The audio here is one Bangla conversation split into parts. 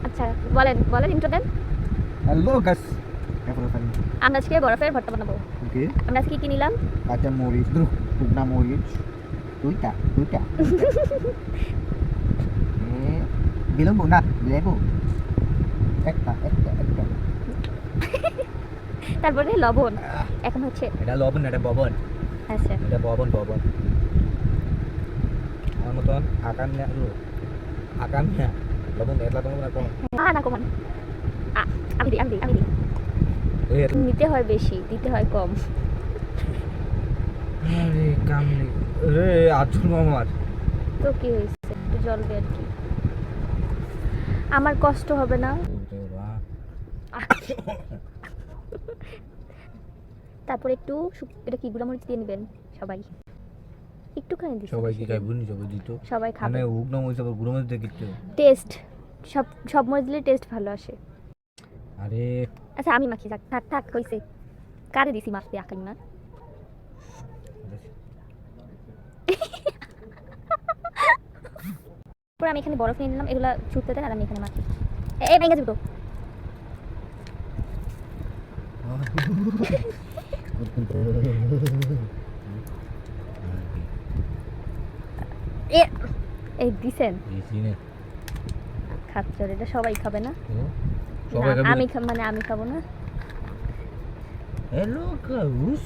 আচ্ছা বলেন বলেন ইন্ট্রো দেন। হ্যালো গাইস, আমরা আজকে বরফের ভর্তা বানাবো। ওকে আমরা আজকে কি নিলাম? কাঁচা মরিচ, শুকনা মরিচ দুইটা দুইটা বিলম্ব না লেবু একটা একটা একটা তারপরে লবণ। এখন হচ্ছে এটা লবণ, এটা ববন। আচ্ছা এটা ববন ববন আমার মতন আকাম না আকাম না লবণ এতলা তোমার না কোন না কমান। আমি দিই আমি দিই আমি দিই। এই নিতে হয় বেশি, দিতে হয় কম। আরে কাম নেই রে আজুর মামার। তো কি হয়েছে, একটু জলবে আর কি, আমার কষ্ট হবে না। তারপর একটু এটা কি গুঁড়ামরিচ দিয়ে নেবেন সবাই, একটুখানি দিন। সবাই কি খাইবো নি সবাই দিত সবাই খাবে। মানে উগনা মরিচ আবার গুঁড়ো মরিচ দিয়ে কিচ্ছু টেস্ট সব সব মরিচ দিলে টেস্ট ভালো আসে। আরে আচ্ছা আমি মাখি, থাক থাক থাক হইছে। কারে দিছি মাখতে আকাই না। পরে আমি এখানে বরফ নিয়ে নিলাম, এগুলা ছুটতে দেন আর আমি এখানে মাখি। এই ভেঙে যাবে তো। এই দিছেন খাচ্ছর, এটা সবাই খাবে না? না, আমি মানে আমি খাবো না। হ্যালো গাইস,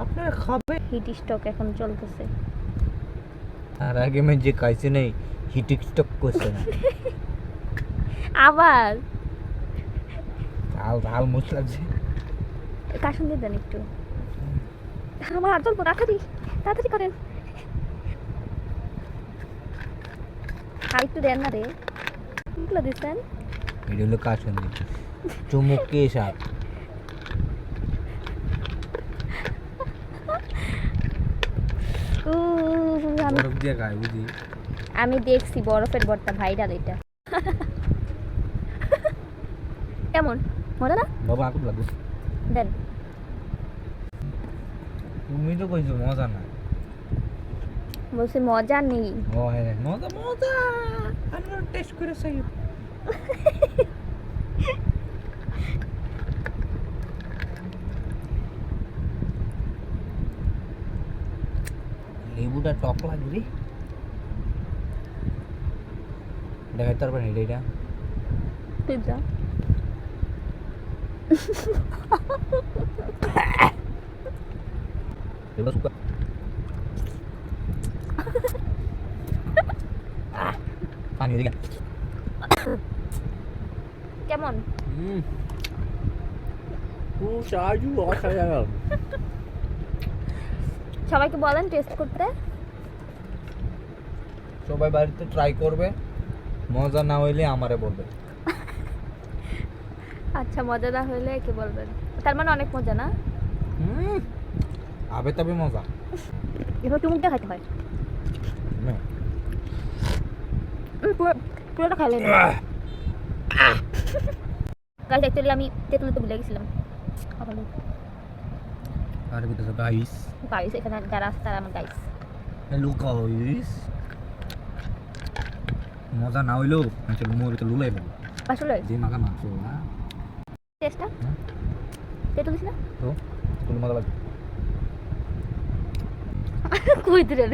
আপনারা খাবে? হিট স্টক এখন চলতেছে। আর আগে मैं যে খাইছে নাই হিট স্টক করছে না। আবার ঝাল ঝাল মুখ লাগছে। কাসুন দিয়ে দেন একটু। আমার আর চলবো, তাড়াতাড়ি তাড়াতাড়ি করেন। আর একটু দেন না রে, এগুলো দিচ্ছেন। এটা হলো কাসুন্দি চুমুকে সাপ। বরফ দিয়ে খায় বুঝি। আমি দেখছি বরফের ভর্তা ভাইরাল এটা। কেমন মজা না? বাবা আকুল লাগবে। দেন। তুমি তো কইছো মজা না। বলছি মজা নেই। ও হ্যাঁ মজা মজা, আমি টেস্ট করে চাই। লেবুটা টক লাগবে রে। দেখাইতে পারবেন এটা পিৎজা পানি দিকে কেমন? সবাইকে বলেন টেস্ট করতে। সবাই বাড়িতে ট্রাই করবে, মজা না হইলে আমারে বলবে। আচ্ছা মজা না হলে কি বলবেন? তার মানে অনেক মজা না? আবে তবে মজা। এবার চুমুকটা খাইতে হয়। পুরোটা খাইলেন। গাইস অ্যাকচুয়ালি আমি তেঁতুল তো ভুলে গেছিলাম। আরে বিটা গাইস, গাইস এখানে যারা আছে তারা আমার গাইস। হ্যালো গাইস, মজা না হইলো চলো মোরে তো লুলাই বল আসলে যে মাখা মাংস না টেস্টটা তেঁতুল দিস না তো তুমি মজা লাগবে। কই দিলে